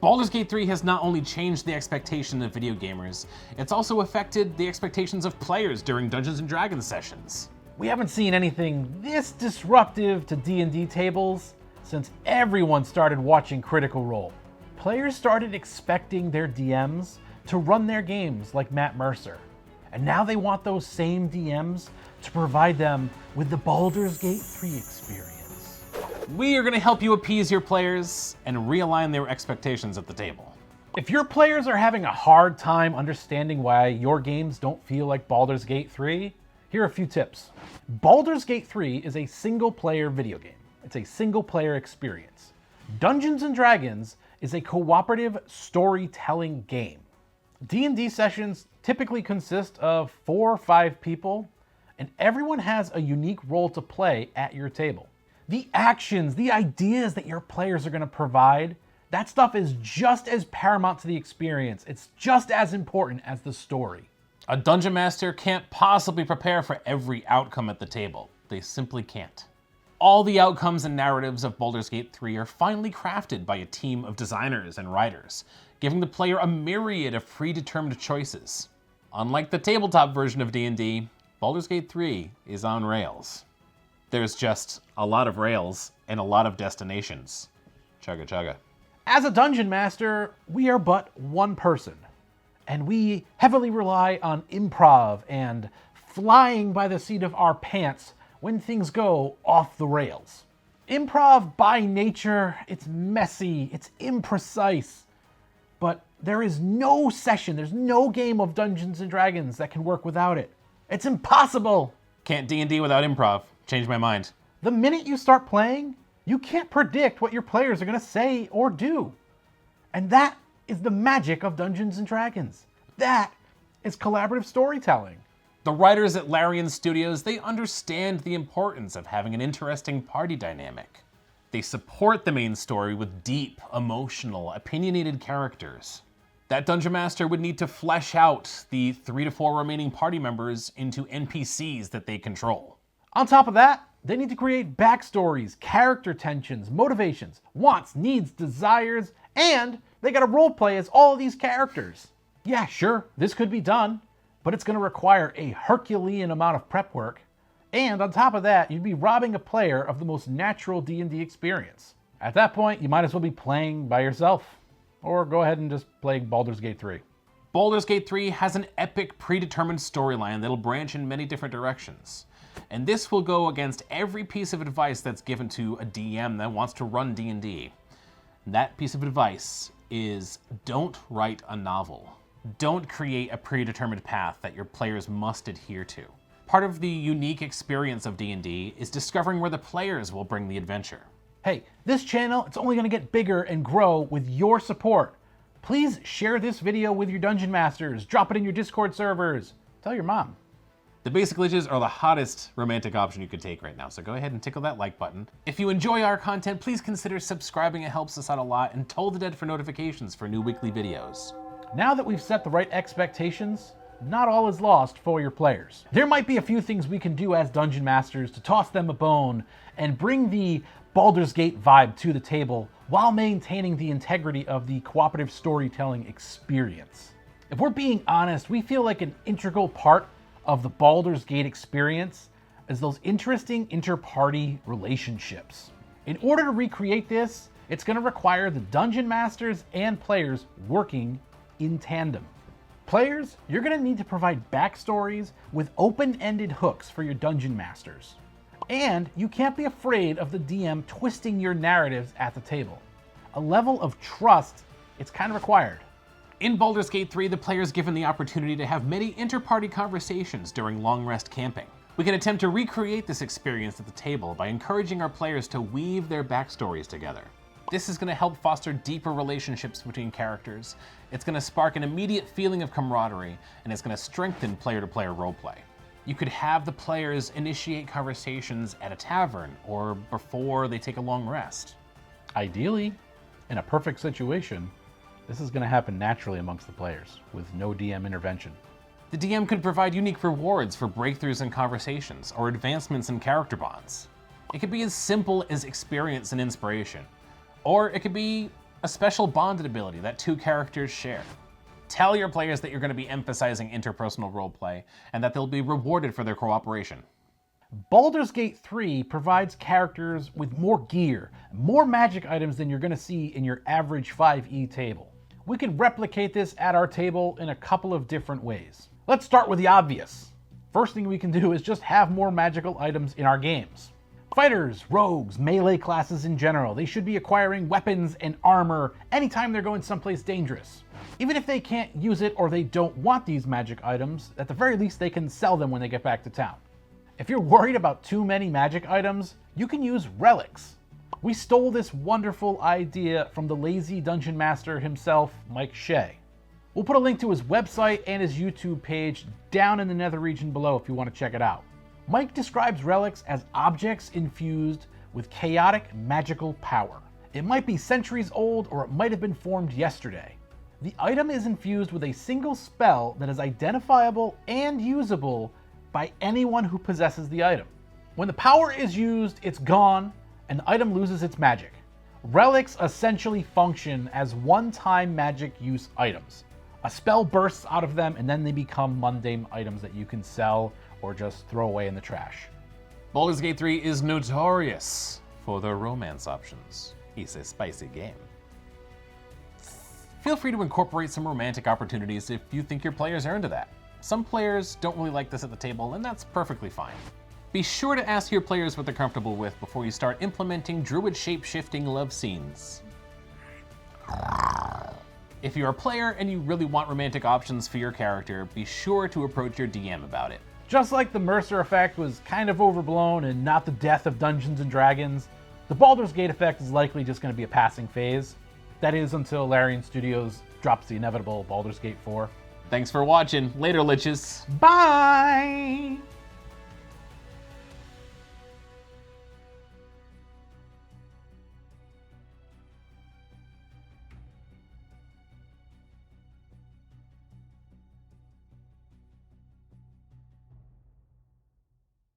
Baldur's Gate 3 has not only changed the expectation of video gamers, it's also affected the expectations of players during Dungeons & Dragons sessions. We haven't seen anything this disruptive to D&D tables since everyone started watching Critical Role. Players started expecting their DMs to run their games like Matt Mercer. And now they want those same DMs to provide them with the Baldur's Gate 3 experience. We are going to help you appease your players and realign their expectations at the table. If your players are having a hard time understanding why your games don't feel like Baldur's Gate 3, here are a few tips. Baldur's Gate 3 is a single-player video game. It's a single-player experience. Dungeons & Dragons is a cooperative storytelling game. D&D sessions typically consist of 4 or 5 people, and everyone has a unique role to play at your table. The actions, the ideas that your players are going to provide, that stuff is just as paramount to the experience. It's just as important as the story. A dungeon master can't possibly prepare for every outcome at the table. They simply can't. All the outcomes and narratives of Baldur's Gate 3 are finely crafted by a team of designers and writers, giving the player a myriad of predetermined choices. Unlike the tabletop version of D&D, Baldur's Gate 3 is on rails. There's just a lot of rails and a lot of destinations. Chugga chugga. As a dungeon master, we are but one person, and we heavily rely on improv and flying by the seat of our pants when things go off the rails. Improv by nature, it's messy, it's imprecise, but there is no session, there's no game of Dungeons & Dragons that can work without it. It's impossible. Can't D&D without improv. Changed my mind. The minute you start playing, you can't predict what your players are going to say or do. And that is the magic of Dungeons & Dragons. That is collaborative storytelling. The writers at Larian Studios, they understand the importance of having an interesting party dynamic. They support the main story with deep, emotional, opinionated characters. That Dungeon Master would need to flesh out the 3 to 4 remaining party members into NPCs that they control. On top of that, they need to create backstories, character tensions, motivations, wants, needs, desires, and they gotta roleplay as all of these characters. Yeah, sure, this could be done, but it's gonna require a Herculean amount of prep work. And on top of that, you'd be robbing a player of the most natural D&D experience. At that point, you might as well be playing by yourself. Or go ahead and just play Baldur's Gate 3. Baldur's Gate 3 has an epic predetermined storyline that'll branch in many different directions. And this will go against every piece of advice that's given to a DM that wants to run D&D. That piece of advice is don't write a novel. Don't create a predetermined path that your players must adhere to. Part of the unique experience of D&D is discovering where the players will bring the adventure. Hey, this channel, it's only going to get bigger and grow with your support. Please share this video with your dungeon masters, drop it in your Discord servers, tell your mom. The basic glitches are the hottest romantic option you could take right now, so go ahead and tickle that like button. If you enjoy our content, please consider subscribing, it helps us out a lot, and toll the dead for notifications for new weekly videos. Now that we've set the right expectations, not all is lost for your players. There might be a few things we can do as dungeon masters to toss them a bone and bring the Baldur's Gate vibe to the table while maintaining the integrity of the cooperative storytelling experience. If we're being honest, we feel like an integral part of the Baldur's Gate experience is those interesting inter-party relationships. In order to recreate this, it's going to require the dungeon masters and players working in tandem. Players, you're going to need to provide backstories with open-ended hooks for your dungeon masters. And you can't be afraid of the DM twisting your narratives at the table. A level of trust, it's kind of required. In Baldur's Gate 3, the player is given the opportunity to have many inter-party conversations during long rest camping. We can attempt to recreate this experience at the table by encouraging our players to weave their backstories together. This is going to help foster deeper relationships between characters, it's going to spark an immediate feeling of camaraderie, and it's going to strengthen player-to-player roleplay. You could have the players initiate conversations at a tavern or before they take a long rest. Ideally, in a perfect situation, this is going to happen naturally amongst the players, with no DM intervention. The DM could provide unique rewards for breakthroughs in conversations or advancements in character bonds. It could be as simple as experience and inspiration, or it could be a special bonded ability that two characters share. Tell your players that you're going to be emphasizing interpersonal roleplay and that they'll be rewarded for their cooperation. Baldur's Gate 3 provides characters with more gear, more magic items than you're going to see in your average 5e table. We can replicate this at our table in a couple of different ways. Let's start with the obvious. First thing we can do is just have more magical items in our games. Fighters, rogues, melee classes in general, they should be acquiring weapons and armor anytime they're going someplace dangerous. Even if they can't use it or they don't want these magic items, at the very least they can sell them when they get back to town. If you're worried about too many magic items, you can use Relics. We stole this wonderful idea from the lazy dungeon master himself, Mike Shea. We'll put a link to his website and his YouTube page down in the nether region below if you want to check it out. Mike describes relics as objects infused with chaotic magical power. It might be centuries old or it might have been formed yesterday. The item is infused with a single spell that is identifiable and usable by anyone who possesses the item. When the power is used, it's gone and the item loses its magic. Relics essentially function as one-time magic use items. A spell bursts out of them and then they become mundane items that you can sell or just throw away in the trash. Baldur's Gate 3 is notorious for their romance options. It's a spicy game. Feel free to incorporate some romantic opportunities if you think your players are into that. Some players don't really like this at the table, and that's perfectly fine. Be sure to ask your players what they're comfortable with before you start implementing druid shape-shifting love scenes. If you're a player and you really want romantic options for your character, be sure to approach your DM about it. Just like the Mercer effect was kind of overblown and not the death of Dungeons & Dragons, the Baldur's Gate effect is likely just going to be a passing phase. That is until Larian Studios drops the inevitable Baldur's Gate 4. Thanks for watching. Later, liches. Bye!